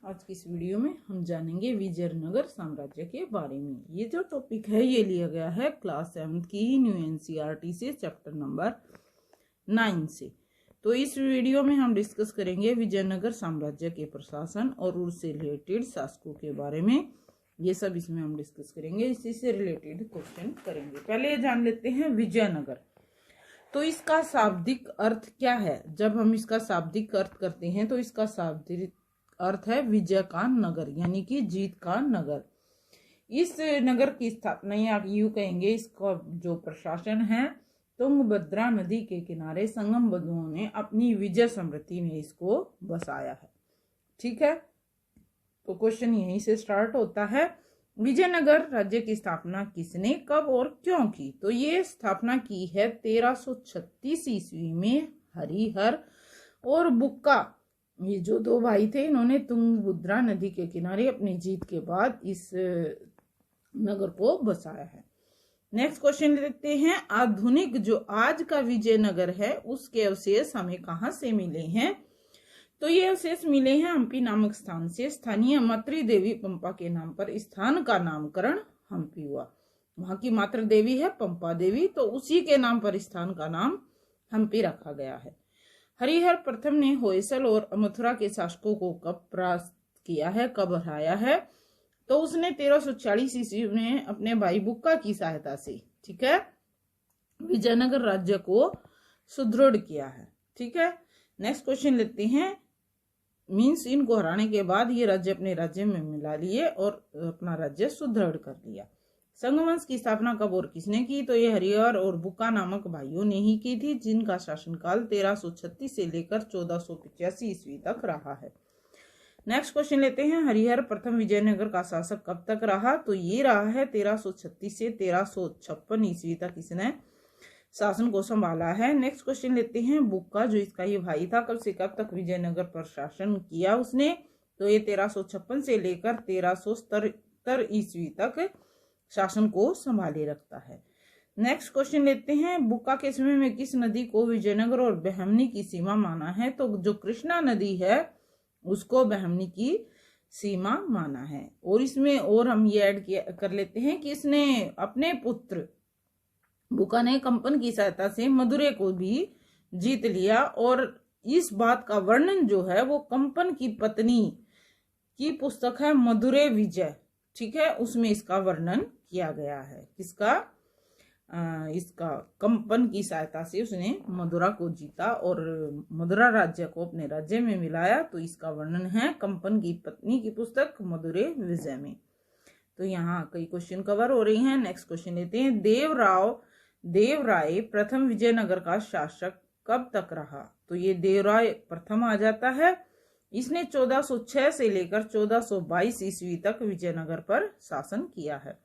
आज की इस वीडियो में हम जानेंगे विजयनगर साम्राज्य के बारे में। ये जो टॉपिक है ये लिया गया है क्लास 7 की न्यू एनसीईआरटी से चैप्टर नंबर 9 से। तो इस वीडियो में हम डिस्कस करेंगे विजयनगर साम्राज्य के प्रशासन और उससे रिलेटेड शासकों के बारे में। ये सब इसमें हम डिस्कस करेंगे, इसी से रिलेटेड क्वेश्चन करेंगे। पहले ये जान लेते हैं विजयनगर। तो इसका शाब्दिक अर्थ क्या है? जब हम इसका शाब्दिक अर्थ करते हैं तो इसका शाब्दिक अर्थ है विजय का नगर, यानी कि जीत का नगर। इस नगर की स्थापना आप यूं कहेंगे, इसका जो प्रशासन है तुंगभद्रा नदी के किनारे संगम बंधुओं ने अपनी विजय स्मृति में इसको बसाया है। ठीक है, तो क्वेश्चन यहीं से स्टार्ट होता है। विजयनगर राज्य की स्थापना किसने, कब और क्यों की? तो ये स्थापना की है 1336 ईस्वी में हरिहर और बुक्का, ये जो दो भाई थे, इन्होंने तुंगभद्रा नदी के किनारे अपनी जीत के बाद इस नगर को बसाया है। नेक्स्ट क्वेश्चन देखते हैं। आधुनिक जो आज का विजयनगर है उसके अवशेष हमें कहाँ से मिले हैं? तो ये अवशेष मिले हैं हम्पी नामक स्थान से। स्थानीय मातृ देवी पंपा के नाम पर स्थान का नामकरण हम्पी हुआ। वहां की मातृ देवी है पंपा देवी, तो उसी के नाम पर स्थान का नाम हम्पी रखा गया है। हरिहर प्रथम ने होयसल और मथुरा के शासकों को कब परास्त किया है, कब हराया है? तो उसने 1340 ईस्वी में अपने भाई बुक्का की सहायता से, ठीक है, विजयनगर राज्य को सुदृढ़ किया है। ठीक है, नेक्स्ट क्वेश्चन लेते हैं। मीन्स इनको हराने के बाद ये राज्य अपने राज्य में मिला लिए और अपना राज्य सुदृढ़ कर लिया। संगवंश की स्थापना कब और किसने की? तो ये हरिहर और बुक्का नामक भाइयों ने ही की थी, जिनका शासनकाल 1336 से लेकर 1485 ईस्वी तक रहा है। नेक्स्ट क्वेश्चन लेते हैं। हरिहर प्रथम विजयनगर का शासक कब तक रहा? तो ये रहा है 1336 से 1356 ईस्वी तक इसने शासन को संभाला है। नेक्स्ट क्वेश्चन लेते हैं। बुक्का जो इसका ये भाई था, कब से कब तक विजयनगर पर शासन किया उसने? तो ये 1356 से लेकर 1377 ईस्वी तक शासन को संभाले रखता है। नेक्स्ट क्वेश्चन लेते हैं। बुक्का के समय में किस नदी को विजयनगर और बहमनी की सीमा माना है? तो जो कृष्णा नदी है उसको बहमनी की सीमा माना है। और इसमें और हम ये ऐड कर लेते हैं कि इसने अपने पुत्र बुक्का ने कंपन की सहायता से मदुरै को भी जीत लिया, और इस बात का वर्णन जो है वो कंपन की पत्नी की पुस्तक है मदुरै विजय, ठीक है, उसमें इसका वर्णन किया गया है। किसका? इसका कंपन की सहायता से उसने मदुरा को जीता और मदुरा राज्य को अपने राज्य में मिलाया, तो इसका वर्णन है कंपन की पत्नी की पुस्तक मदुरै विजय में। तो यहाँ कई क्वेश्चन कवर हो रही हैं। नेक्स्ट क्वेश्चन लेते हैं। देवराय प्रथम विजयनगर का शासक कब तक रहा? तो ये देवराय प्रथम आ जाता है। इसने 1406 से लेकर 1422 ईस्वी तक विजयनगर पर शासन किया है।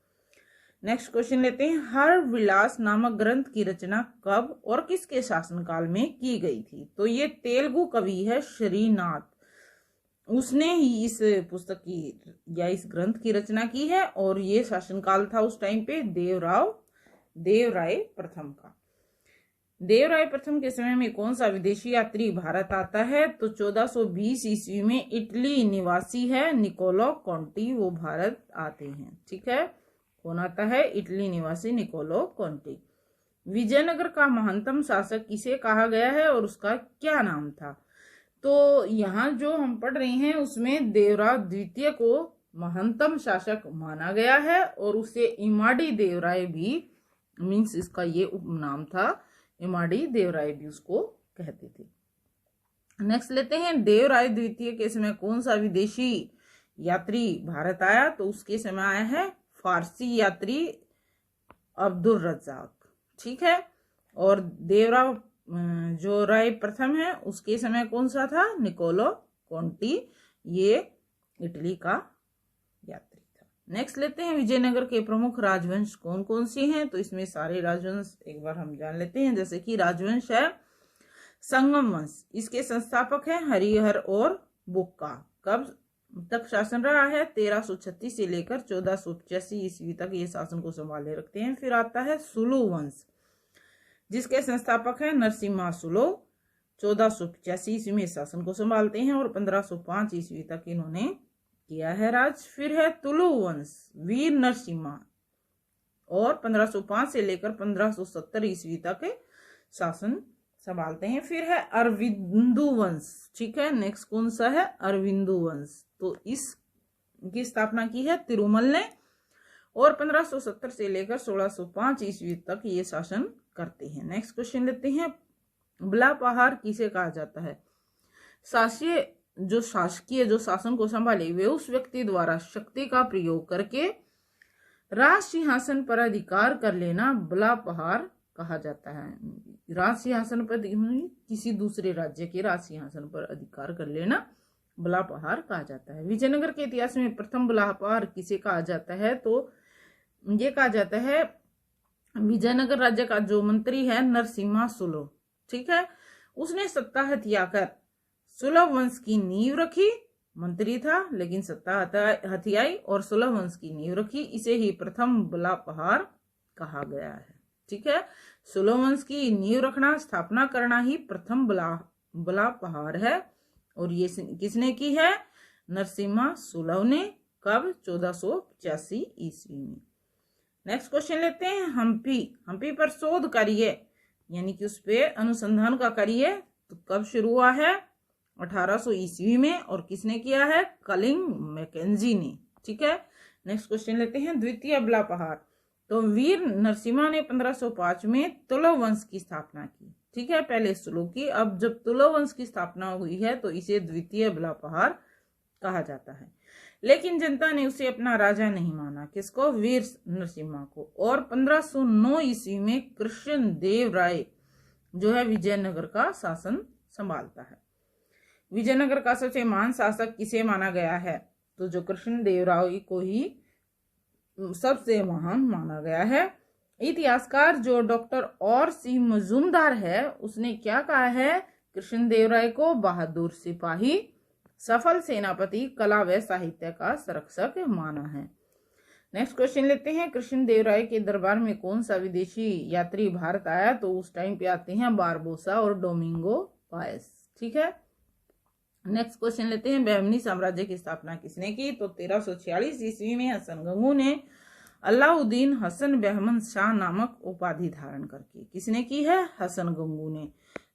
नेक्स्ट क्वेश्चन लेते हैं। हर विलास नामक ग्रंथ की रचना कब और किसके शासनकाल में की गई थी? तो ये तेलुगु कवि है श्रीनाथ, उसने ही इस पुस्तक की या इस ग्रंथ की रचना की है, और ये शासनकाल था उस टाइम पे देवराय प्रथम का। देवराय प्रथम के समय में कौन सा विदेशी यात्री भारत आता है? तो 1420 ईस्वी में इटली निवासी है निकोलो कॉन्टी, वो भारत आते हैं। ठीक है, कौन आता है? इटली निवासी निकोलो कॉन्टी। विजयनगर का महानतम शासक किसे कहा गया है और उसका क्या नाम था? तो यहाँ जो हम पढ़ रहे हैं उसमें देवराय द्वितीय को महानतम शासक माना गया है, और उसे इमाडी देवराय भी, मीन्स इसका ये उपनाम था, इमाडी देवराय भी उसको कहते थे। नेक्स्ट लेते हैं। देवराय द्वितीय के समय कौन सा विदेशी यात्री भारत आया? तो उसके समय आया है फारसी यात्री अब्दुल रज्जाक। ठीक है, और देवराय जो राय प्रथम है उसके समय कौन सा था? निकोलो कॉन्टी, ये इटली का यात्री था। नेक्स्ट लेते हैं। विजयनगर के प्रमुख राजवंश कौन कौन से हैं? तो इसमें सारे राजवंश एक बार हम जान लेते हैं। जैसे कि राजवंश है संगम वंश, इसके संस्थापक है हरिहर और बुक्का। कब तक शासन रहा है? 1336 से लेकर 1485 ईस्वी तक ये शासन को संभाले रखते हैं। फिर आता है सुलु वंश, जिसके संस्थापक है नरसिम्हा सुलु, 1485 ईस्वी में शासन को संभालते हैं और 1505 ईस्वी तक इन्होंने किया है राज। फिर है तुलु वंश, वीर नरसिम्हा, और 1505 से लेकर 1570 ईस्वी तक शासन संभालते हैं। फिर है अरविंदु वंश, ठीक है। नेक्स्ट कौन सा है? अरविंदु वंश। तो इसकी स्थापना की है तिरुमल ने, और 1570 से लेकर 1605 ईस्वी तक ये शासन करते हैं। नेक्स्ट क्वेश्चन लेते हैं, बलापहार किसे कहा जाता है? शासकीय जो शासन को संभाले वे उस व्यक्ति द्वारा शक्ति का प्रयोग करके राज सिंहासन पर अधिकार कर लेना बलापहार कहा जाता है। राज सिंहासन पर किसी दूसरे राज्य के राज सिंहासन पर अधिकार कर लेना बलापहार कहा जाता है। विजयनगर के इतिहास में प्रथम बलापहार किसे कहा जाता है? तो ये कहा जाता है विजयनगर राज्य का जो मंत्री है नरसिम्हा सुलभ, ठीक है, उसने सत्ता हथियाकर सुलभ वंश की नींव रखी। मंत्री था लेकिन सत्ता हथियाई और सुलभ वंश की नींव रखी। इसे ही प्रथम बलापहार कहा गया है, ठीक है। सुलभ वंश की नींव रखना, स्थापना करना ही प्रथम बलापहार है। और ये किसने की है? नरसिम्हा सुलभ ने। कब? 1485 ईस्वी में। नेक्स्ट क्वेश्चन लेते हैं, हम्पी पर शोध करिए, यानी कि उस पे अनुसंधान का करिए। तो कब शुरू हुआ है? 1800 ईस्वी में। और किसने किया है? कलिंग मैकेंजी ने, ठीक है। नेक्स्ट क्वेश्चन लेते हैं, द्वितीय बलापहार। तो वीर नरसिम्हा ने 1505 में तुलु वंश की स्थापना की, ठीक है। पहले सुलभ की, अब जब तुलु वंश की स्थापना हुई है तो इसे द्वितीय बलापहार कहा जाता है। लेकिन जनता ने उसे अपना राजा नहीं माना। किसको? वीर नरसिम्हा को। और 1509 ईस्वी में कृष्ण देव राय जो है विजयनगर का शासन संभालता है। विजयनगर का सबसे महान शासक किसे माना गया है? तो जो कृष्ण देव राय को ही सबसे महान माना गया है। इतिहासकार जो डॉक्टर और सी मजूमदार है उसने क्या कहा है? कृष्ण देव राय को बहादुर सिपाही, सफल सेनापति, कला व साहित्य का संरक्षक माना है। नेक्स्ट क्वेश्चन लेते हैं, कृष्ण देव राय के दरबार में कौन सा विदेशी यात्री भारत आया? तो उस टाइम पे आते हैं बारबोसा और डोमिंगो पायस, ठीक है। नेक्स्ट क्वेश्चन लेते हैं, बहमनी साम्राज्य की स्थापना किसने की? तो 1346 ईस्वी में हसन गंगू ने अलाउद्दीन हसन बहमन शाह नामक उपाधि धारण करके। किसने की है? हसन गंगू ने।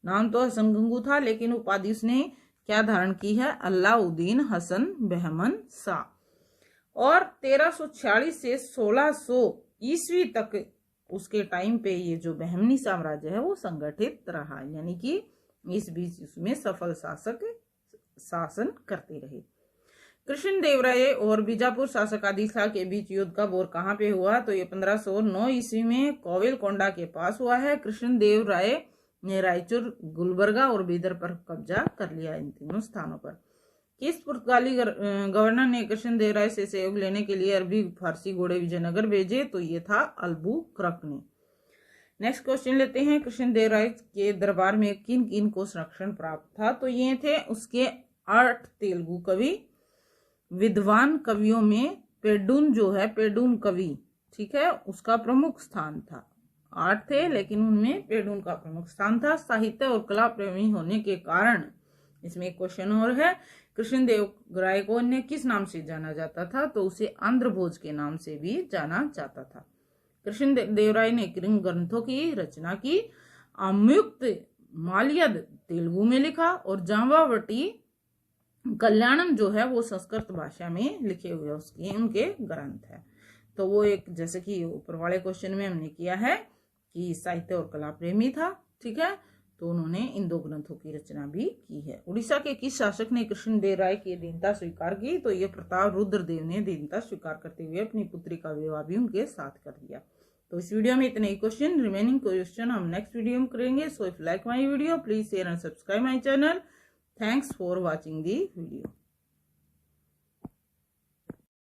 नाम तो हसन गंगू था लेकिन उपाधि उसने क्या धारण की है? अलाउद्दीन हसन बहमन शाह। और 1346 से 1600 ईस्वी तक उसके टाइम पे ये जो बहमनी साम्राज्य है वो संगठित रहा, यानी कि इस बीच उसमें सफल शासक शासन करते रहे। कृष्ण देव राय और बीजापुर शासक आदिल शाह के बीच युद्ध कब और कहां पे हुआ? तो ये 1509 ईस्वी में कोविलकोंडा के पास हुआ है। कृष्ण देव राय ने रायचूर, गुलबर्गा और बीदर पर कब्जा कर लिया। इन तीनों स्थानों पर किस पुर्तगाली गवर्नर ने कृष्ण देव राय से सहयोग लेने के लिए अरबी फारसी घोड़े विजयनगर भेजे? तो ये था अल्बुकर्क ने। नेक्स्ट क्वेश्चन लेते हैं, कृष्ण देव राय के दरबार में किन किन को संरक्षण प्राप्त था? तो ये थे उसके 8 तेलुगु कवि। विद्वान कवियों में पेड्डून जो है, पेड्डून कवि, ठीक है, उसका प्रमुख स्थान था। 8 थे लेकिन उनमें पेड्डून का प्रमुख स्थान था। साहित्य और कला प्रेमी होने के कारण इसमें एक क्वेश्चन और है, कृष्ण देव राय को अन्य किस नाम से जाना जाता था? तो उसे आंध्र भोज के नाम से भी जाना जाता था। कृष्ण देव राय ने किन ग्रंथों की रचना की? आमुक्त मालयद तेलुगु में लिखा और जाम्बावती कल्याणम जो है वो संस्कृत भाषा में लिखे हुए उनके ग्रंथ है। तो वो एक, जैसे कि ऊपर वाले क्वेश्चन में हमने किया है कि साहित्य और कला प्रेमी था, ठीक है, तो उन्होंने इन 2 ग्रंथों की रचना भी की है। उड़ीसा के किस शासक ने कृष्ण देव राय की दीनता स्वीकार की? तो ये प्रताप रुद्रदेव ने दीनता स्वीकार करते हुए अपनी पुत्री का विवाह भी उनके साथ कर दिया। तो इस वीडियो में इतने ही क्वेश्चन, रिमेनिंग क्वेश्चन हम नेक्स्ट वीडियो में करेंगे। So if like my video please share and subscribe my channel. Thanks for watching the video.